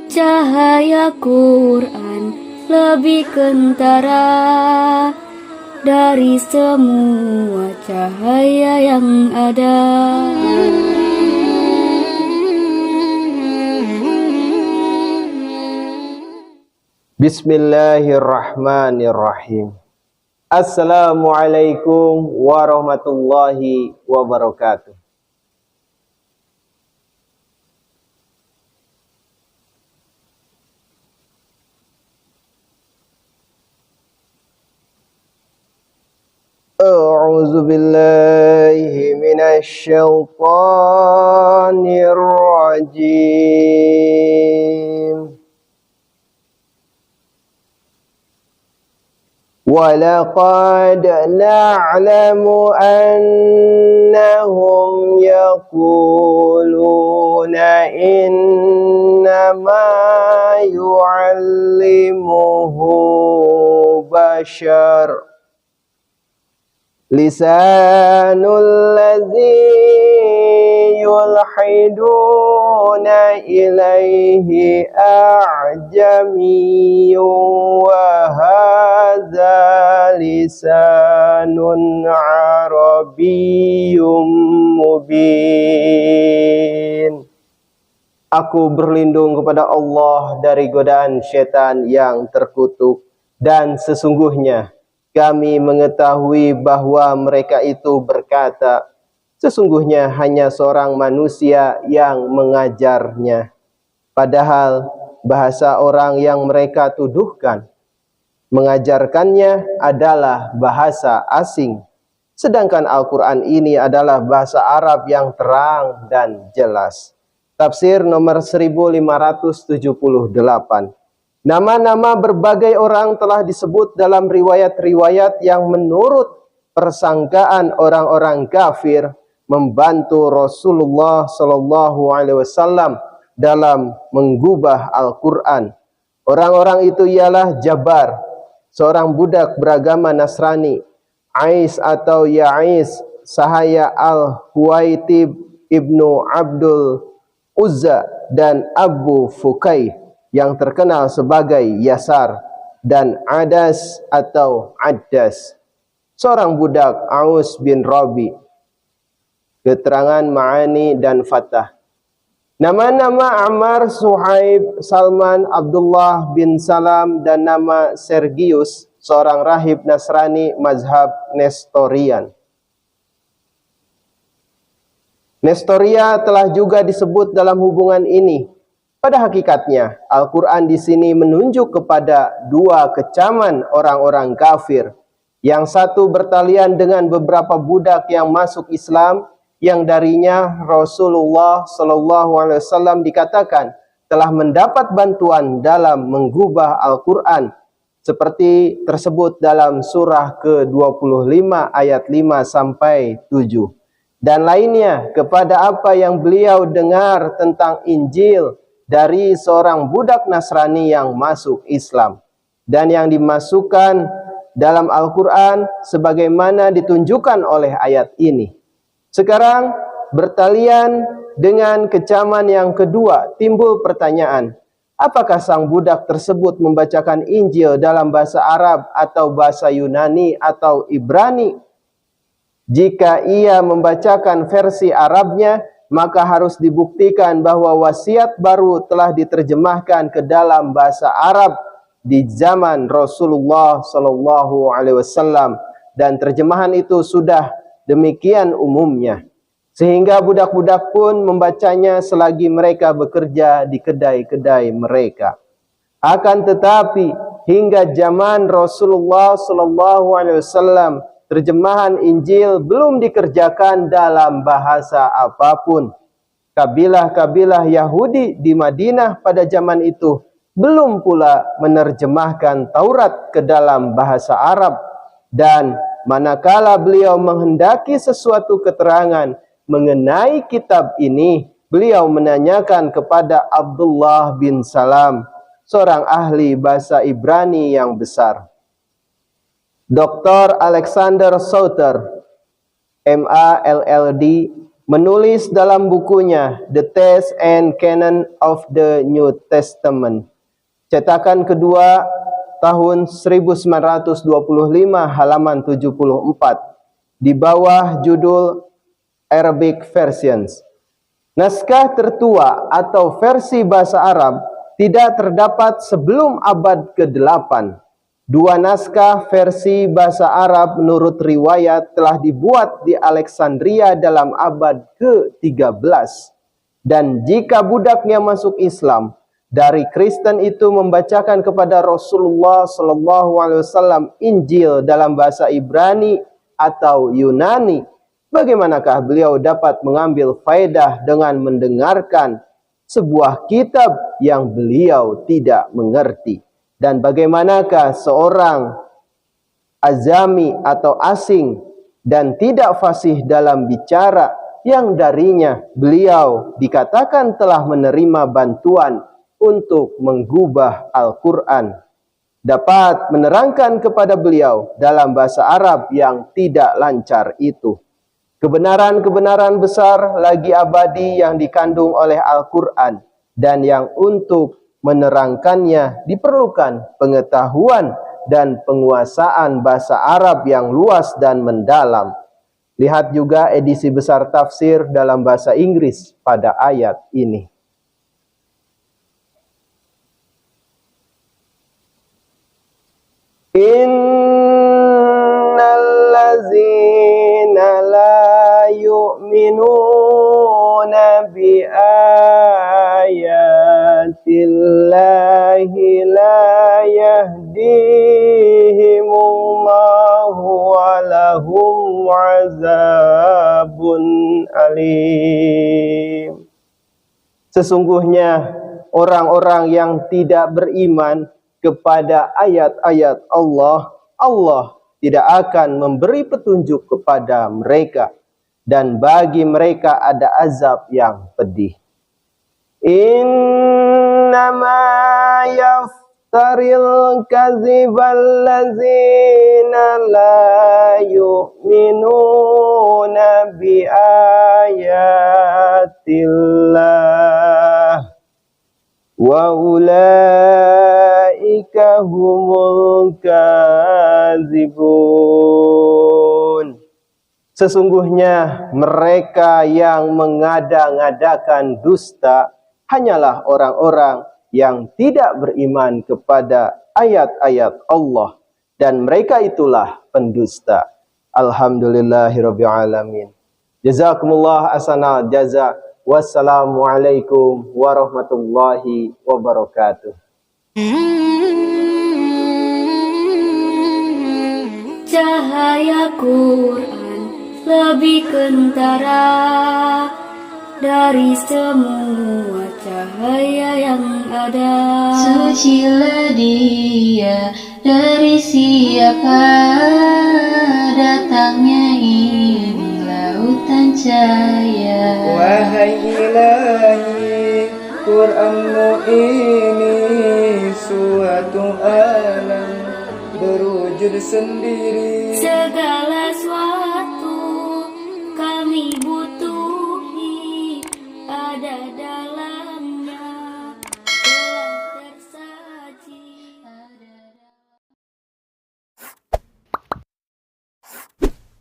Cahaya Quran lebih kentara dari semua cahaya yang ada. Bismillahirrahmanirrahim. Assalamualaikum warahmatullahi wabarakatuh. A'udzu billahi minasy syaithanir rajim. وَلَقَدْ نَعْلَمُ أَنَّهُمْ يَقُولُونَ إِنَّمَا يُعَلِّمُهُ بَشَرٌ لِسَانُ الَّذِي يُلْحِدُونَ إِلَيْهِ أَعْجَمِيٌّ وَهَذَا لِسَانٌ عَرَبِيٌّ مُبِينٌ. Aku berlindung kepada Allah dari godaan syaitan yang terkutuk, dan sesungguhnya kami mengetahui bahwa mereka itu berkata, sesungguhnya hanya seorang manusia yang mengajarnya. Padahal bahasa orang yang mereka tuduhkan mengajarkannya adalah bahasa asing. Sedangkan Al-Quran ini adalah bahasa Arab yang terang dan jelas. Tafsir nomor 1578. Nama-nama berbagai orang telah disebut dalam riwayat-riwayat yang menurut persangkaan orang-orang kafir membantu Rasulullah Shallallahu Alaihi Wasallam dalam menggubah Al-Quran. Orang-orang itu ialah Jabar, seorang budak beragama Nasrani, Ais atau Ya'is, sahaya Al-Huwaitib ibnu Abdul Uzza, dan Abu Fukaih yang terkenal sebagai Yasar, dan Adas atau Addas, seorang budak Aus bin Rabi. Keterangan Ma'ani dan Fatah. Nama-nama Ammar, Suhaib, Salman, Abdullah bin Salam, dan nama Sergius, seorang rahib Nasrani mazhab Nestorian. Nestoria telah juga disebut dalam hubungan ini. Pada hakikatnya, Al-Quran di sini menunjuk kepada dua kecaman orang-orang kafir. Yang satu bertalian dengan beberapa budak yang masuk Islam, yang darinya Rasulullah SAW dikatakan telah mendapat bantuan dalam menggubah Al-Quran, seperti tersebut dalam surah ke-25 ayat 5-7. Dan lainnya kepada apa yang beliau dengar tentang Injil dari seorang budak Nasrani yang masuk Islam, dan yang dimasukkan dalam Al-Quran sebagaimana ditunjukkan oleh ayat ini. Sekarang bertalian dengan kecaman yang kedua, timbul pertanyaan, apakah sang budak tersebut membacakan Injil dalam bahasa Arab atau bahasa Yunani atau Ibrani? Jika ia membacakan versi Arabnya, maka harus dibuktikan bahwa wasiat baru telah diterjemahkan ke dalam bahasa Arab di zaman Rasulullah Shallallahu Alaihi Wasallam, dan terjemahan itu sudah demikian umumnya, sehingga budak-budak pun membacanya selagi mereka bekerja di kedai-kedai mereka. Akan tetapi hingga zaman Rasulullah Shallallahu Alaihi Wasallam, terjemahan Injil belum dikerjakan dalam bahasa apapun. Kabilah-kabilah Yahudi di Madinah pada zaman itu belum pula menerjemahkan Taurat ke dalam bahasa Arab. Dan manakala beliau menghendaki sesuatu keterangan mengenai kitab ini, beliau menanyakan kepada Abdullah bin Salam, seorang ahli bahasa Ibrani yang besar. Dr. Alexander Sauter, MA LLD, menulis dalam bukunya The Text and Canon of the New Testament, cetakan kedua tahun 1925 halaman 74, di bawah judul Arabic Versions. Naskah tertua atau versi bahasa Arab tidak terdapat sebelum abad ke-8. Dua naskah versi bahasa Arab menurut riwayat telah dibuat di Alexandria dalam abad ke-13. Dan jika budaknya masuk Islam, dari Kristen itu membacakan kepada Rasulullah SAW Injil dalam bahasa Ibrani atau Yunani, bagaimanakah beliau dapat mengambil faedah dengan mendengarkan sebuah kitab yang beliau tidak mengerti? Dan bagaimanakah seorang azami atau asing dan tidak fasih dalam bicara yang darinya beliau dikatakan telah menerima bantuan untuk menggubah Al-Quran, dapat menerangkan kepada beliau dalam bahasa Arab yang tidak lancar itu kebenaran-kebenaran besar lagi abadi yang dikandung oleh Al-Quran, dan yang untuk menerangkannya diperlukan pengetahuan dan penguasaan bahasa Arab yang luas dan mendalam. Lihat juga edisi besar tafsir dalam bahasa Inggris pada ayat ini. Innallazina la yu'minuna bi ayatillahi la yahdihimullahu wa lahum azabun alim. Sesungguhnya orang-orang yang tidak beriman kepada ayat-ayat Allah, Allah tidak akan memberi petunjuk kepada mereka, dan bagi mereka ada azab yang pedih. Innama yaftaril kadzibal ladzina la yu'minuna bi ayatillah wa ulaika humul kadzibun. Sesungguhnya mereka yang mengada-ngadakan dusta hanyalah orang-orang yang tidak beriman kepada ayat-ayat Allah, dan mereka itulah pendusta. Alhamdulillahirabbil alamin. Jazakumullah ahsanal jaza. Wassalamualaikum warahmatullahi wabarakatuh. Cahaya Quran lebih kentara dari semua cahaya yang ada. Sucilah dia dari siapa datangnya ini lautan cahaya. Wahai Ilahi, Quranmu ini suatu alam berwujud sendiri. Segala